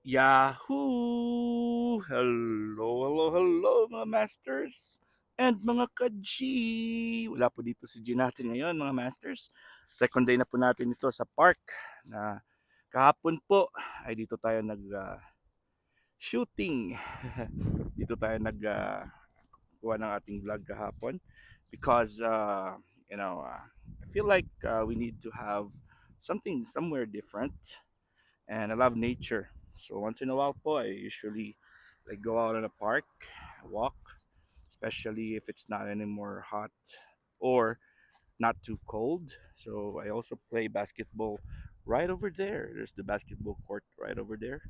Yahoo! Hello mga masters and mga ka-G! Wala po dito si G natin ngayon mga masters. Second day na po natin ito sa park na kahapon po ay dito tayo nag-shooting. Dito tayo kuha ng ating vlog kahapon because I feel like we need to have something somewhere different and I love nature. So once in a while po, I usually like go out in a park, walk, especially if it's not anymore hot or not too cold. So I also play basketball right over there. There's the basketball court right over there,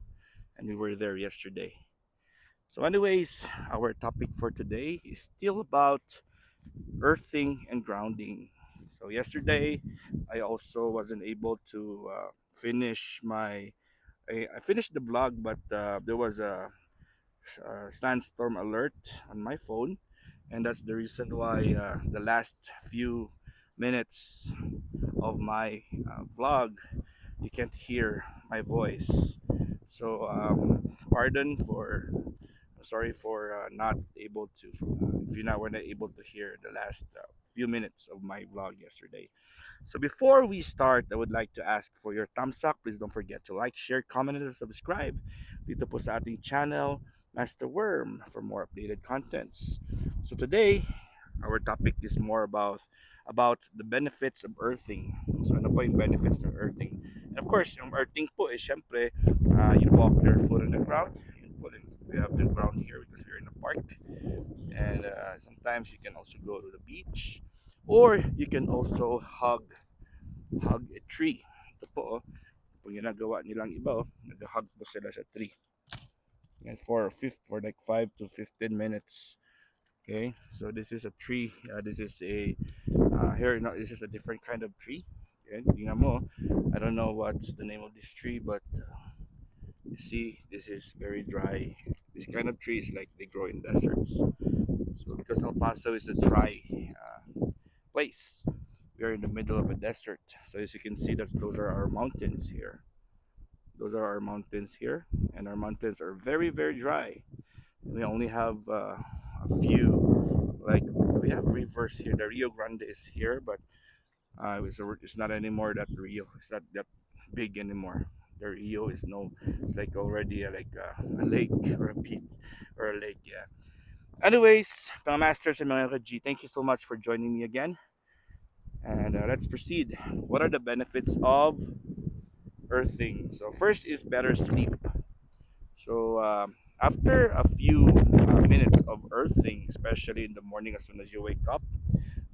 and we were there yesterday. So, anyways, our topic for today is still about earthing and grounding. So yesterday, I also wasn't able to finish my I finished the vlog, but there was a sandstorm alert on my phone, and that's the reason why the last few minutes of my vlog you can't hear my voice. So pardon for sorry for not able to if you were not able to hear the last few minutes of my vlog yesterday. So before we start, I would like to ask for your thumbs up. Please don't forget to like, share, comment, and subscribe dito po sa ating channel, Master Worm, for more updated contents. So today, our topic is more about the benefits of earthing. So ano po yung benefits ng earthing? And of course, yung earthing po is syempre, you walk barefoot on the ground. We have the ground here because we're in a park. And sometimes you can also go to the beach. Or you can also hug a tree. Ito po, oh, kung ginagawa nilang iba, oh, nag-hug po sila sa tree. And for like 5 to 15 minutes. Okay, so this is a tree. This is a here. No, this is a different kind of tree. Okay, tingnan mo. I don't know what's the name of this tree, but you see, this is very dry. This kind of tree is like they grow in deserts. So because El Paso is a dry place, we are in the middle of a desert. So as you can see, those are our mountains here. Those are our mountains here, and our mountains are very dry. We only have a few, like we have rivers here. The Rio Grande is here, but it's not anymore that Rio. It's not that big anymore. The Rio is no, it's like already a lake or a peak or a lake. Yeah. Anyways, mga masters and mga G, thank you so much for joining me again. And let's proceed. What are the benefits of earthing? So first is better sleep. So after a few minutes of earthing, especially in the morning as soon as you wake up,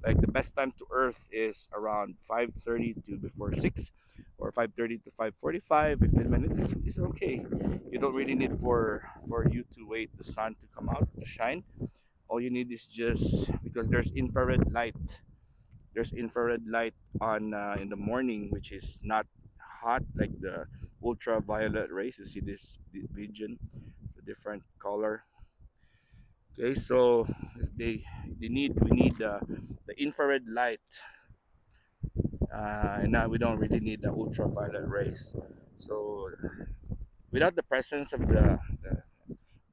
like the best time to earth is around 5:30 to before 6 or 5:30 to 5:45. 15 minutes is okay. You don't really need for you to wait the sun to come out to shine. All you need is just because there's infrared light on in the morning, which is not hot like the ultraviolet rays. You see this region, it's a different color. Okay, so they we need the infrared light, and now we don't really need the ultraviolet rays. So without the presence of the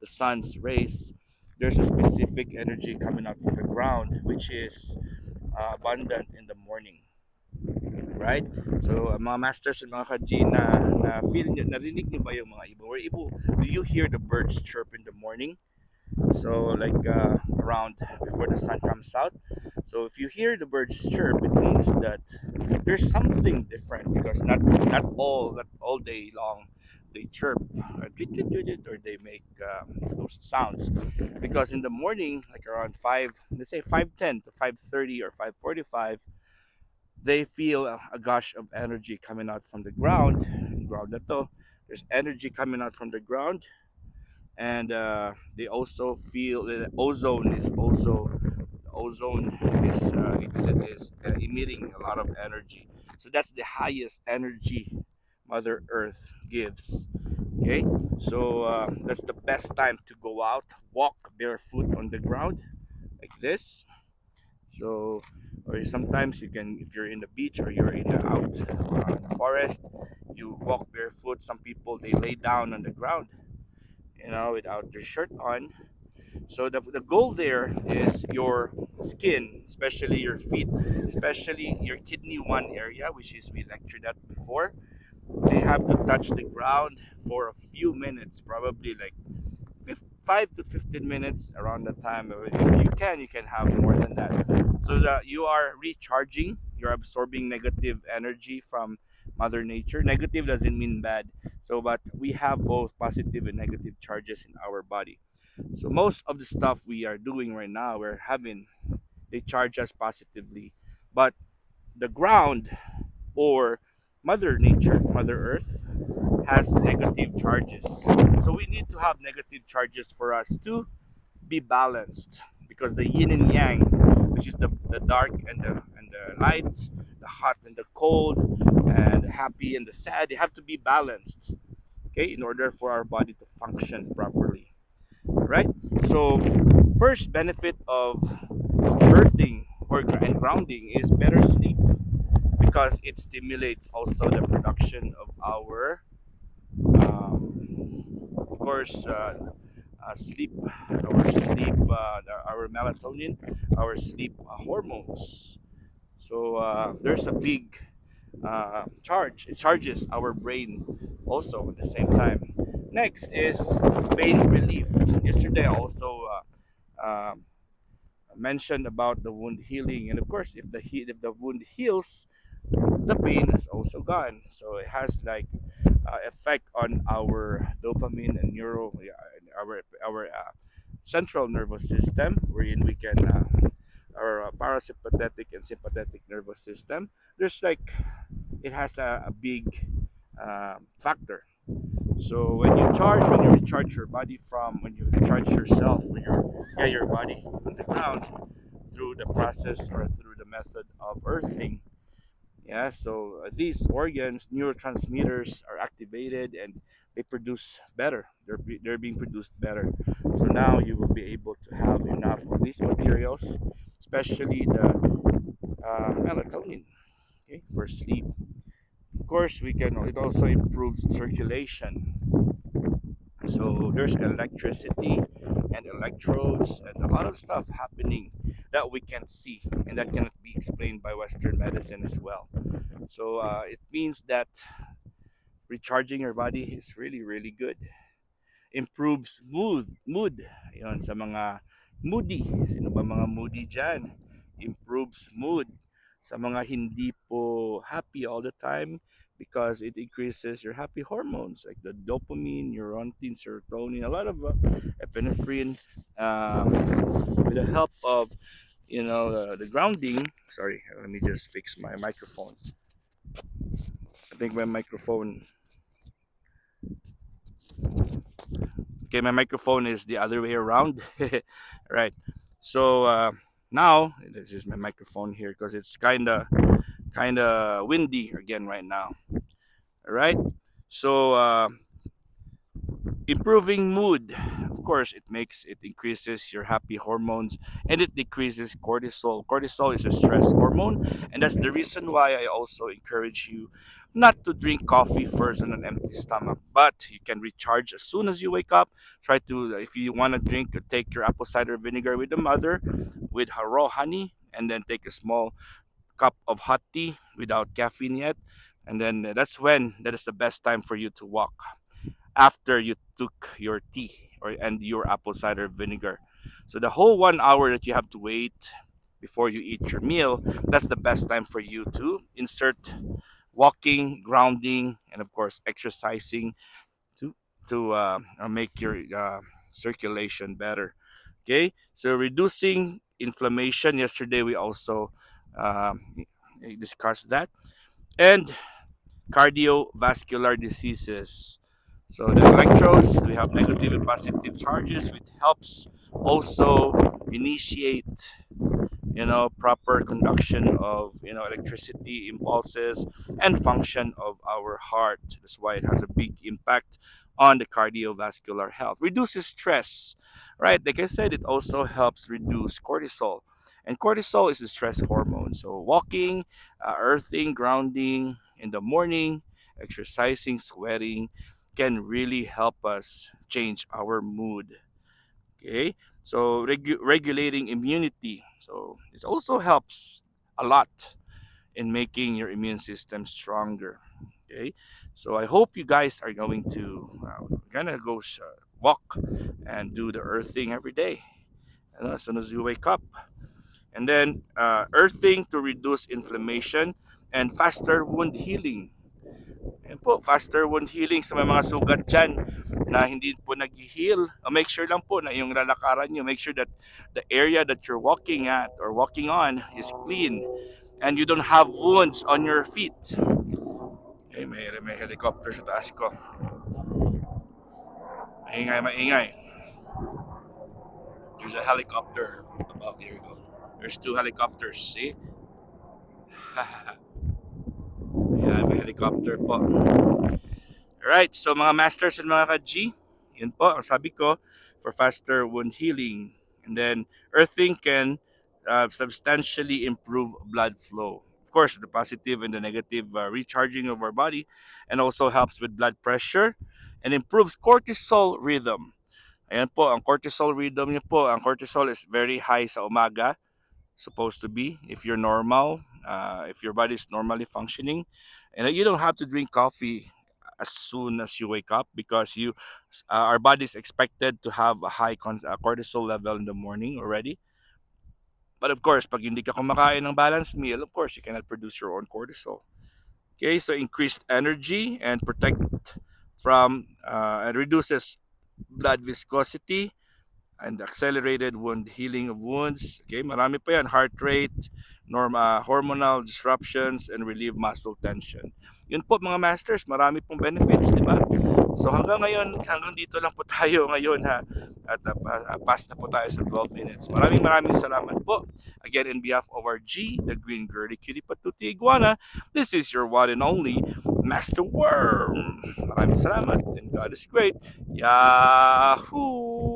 sun's rays, there's a specific energy coming out from the ground, which is abundant in the morning, right? So mga masters and mga ka-G na feel nyo, narinig nyo ba yung mga ibon? Do you hear the birds chirp in the morning? So like around before the sun comes out. So if you hear the birds chirp, it means that there's something different because not all day long they chirp or, or they make those sounds, because in the morning like around 5, let's say 5:10 to 5:30 or 5:45, they feel a gush of energy coming out from the ground na to. There's energy coming out from the ground, and they also feel that ozone is emitting a lot of energy. So that's the highest energy Mother Earth gives. Okay, so that's the best time to go out, walk barefoot on the ground like this. So, or sometimes you can, if you're in the beach or you're in the out in the forest, You walk barefoot. Some people they lay down on the ground, without their shirt on. So the goal there is your skin, especially your feet, especially your kidney one area, which is we lectured that before. They have to touch the ground for a few minutes, probably like 5 to 15 minutes around the time. If you can have more than that, so that you are recharging, you're absorbing negative energy from Mother Nature. Negative doesn't mean bad. So, but we have both positive and negative charges in our body. So most of the stuff we are doing right now, we're having, they charge us positively, but the ground or Mother Nature, Mother Earth, has negative charges. So we need to have negative charges for us to be balanced, because the yin and yang, which is the dark and the light, the hot and the cold, and the happy and the sad, they have to be balanced, okay, in order for our body to function properly. Right? So, first benefit of earthing and grounding is better sleep, because it stimulates also the production of our, of course, sleep, our melatonin, our sleep hormones. So there's a big charge. It charges our brain also at the same time. Next is pain relief. Yesterday I also mentioned about the wound healing, and of course, if the wound heals, the pain is also gone. So it has like effect on our dopamine and our central nervous system, wherein we can our parasympathetic and sympathetic nervous system. There's like it has a big factor. So when you recharge your body from when you recharge yourself, when your body on the ground through the process or through the method of earthing. Yeah, so these organs, neurotransmitters are activated and they produce better. They're being produced better. So now you will be able to have enough of these materials, especially the melatonin, okay, for sleep. Of course, we can. It also improves circulation. So there's electricity and electrodes and a lot of stuff happening that we can't see and that cannot be explained by Western medicine as well. So it means that recharging your body is really, really good. Improves mood. Yon, sa mga moody. Sino ba mga moody dyan? Improves mood. Sa mga hindi po happy all the time, because it increases your happy hormones like the dopamine, neurontin, serotonin, a lot of epinephrine, um, with the help of the grounding. Sorry, let me just fix my microphone. I think my microphone. Okay, my microphone is the other way around. Right. So now this is my microphone here because it's kind of windy again right now. All right. So improving mood, of course, it increases your happy hormones, and it decreases cortisol is a stress hormone, and that's the reason why I also encourage you not to drink coffee first on an empty stomach, but you can recharge as soon as you wake up. Try to, if you want to drink, take your apple cider vinegar with the mother with her raw honey, and then take a small cup of hot tea without caffeine yet, and then that is the best time for you to walk, after you took your tea and your apple cider vinegar. So the whole 1 hour that you have to wait before you eat your meal, that's the best time for you to insert walking, grounding, and of course exercising to make your circulation better. Okay, so reducing inflammation. Yesterday we also discussed that, and cardiovascular diseases. So the electrodes, we have negative and positive charges, which helps also initiate, proper conduction of, electricity impulses and function of our heart. That's why it has a big impact on the cardiovascular health. Reduces stress, right? Like I said, it also helps reduce cortisol. And cortisol is a stress hormone. So walking, earthing, grounding in the morning, exercising, sweating can really help us change our mood. Okay, so regulating immunity. So it also helps a lot in making your immune system stronger. Okay, so I hope you guys are going to gonna go walk and do the earthing every day, as soon as you wake up, and then earthing to reduce inflammation and faster wound healing. Ayan po, faster wound healing sa may mga sugat dyan na hindi po nag-heal. Make sure lang po na yung lalakaran nyo, make sure that the area that you're walking at or walking on is clean and you don't have wounds on your feet. Eh, may helicopter sa taas ko. Maingay, maingay. There's a helicopter above. There you go. There's two helicopters, see? Ayan, may helicopter po. Alright, so mga masters and mga ka-G, yun po ang sabi ko for faster wound healing. And then earthing can substantially improve blood flow. Of course, the positive and the negative recharging of our body, and also helps with blood pressure and improves cortisol rhythm. Ayan po, ang cortisol rhythm niyo po, ang cortisol is very high sa umaga, supposed to be, if you're normal, if your body is normally functioning. And you don't have to drink coffee as soon as you wake up because our body is expected to have a high cortisol level in the morning already. But of course, pag hindi ka kumakain ng balanced meal, of course, you cannot produce your own cortisol. Okay, so increased energy and protect from and reduces blood viscosity and accelerated wound healing of wounds. Okay, marami pa yan. Heart rate, hormonal disruptions, and relieve muscle tension. Yun po mga masters, marami pong benefits, di ba? So hanggang ngayon, hanggang dito lang po tayo ngayon ha. At pass na po tayo sa 12 minutes. Maraming salamat po. Again, in behalf of our G, the Green Girly Cutie Patuti Iguana, this is your one and only Master Worm. Maraming salamat and God is great. Yahoo!